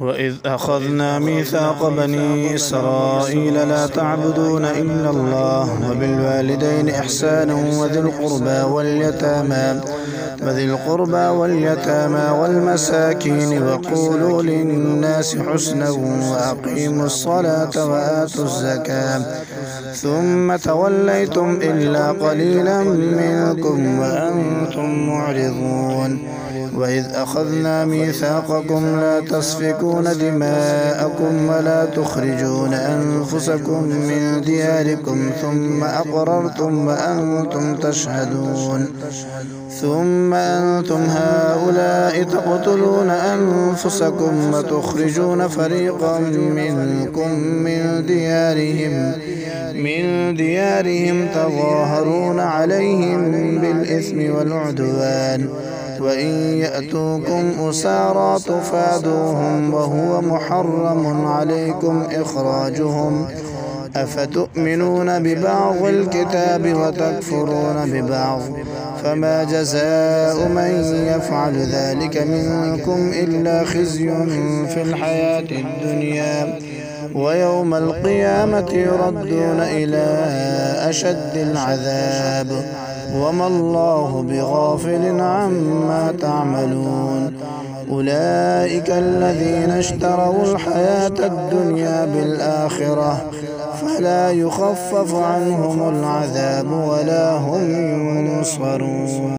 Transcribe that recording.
وإذ أخذنا ميثاق بني إسرائيل لا تعبدون إلا الله وبالوالدين إحسانا وذي القربى واليتامى والمساكين وقولوا للناس حسنا وأقيموا الصلاة وآتوا الزكاة ثم توليتم إلا قليلا منكم وأنتم معرضون. وإذ أخذنا ميثاقكم لا تسفكون دماءكم ولا تخرجون أنفسكم من دياركم ثم أقررتم وأنتم تشهدون. ثم أنتم هؤلاء تقتلون أنفسكم وتخرجون فريقا منكم من ديارهم تظاهرون عليهم بالإثم والعدوان وإن يأتوكم أسارى تفادوهم وهو محرم عليكم إخراجهم أفتؤمنون ببعض الكتاب وتكفرون ببعض فما جزاء من يفعل ذلك منكم إلا خزي في الحياة الدنيا ويوم القيامة يردون إلى أشد العذاب وما الله بغافل عما تعملون. أولئك الذين اشتروا الحياة الدنيا بالآخرة فلا يخفف عنهم العذاب ولا هم ينصرون.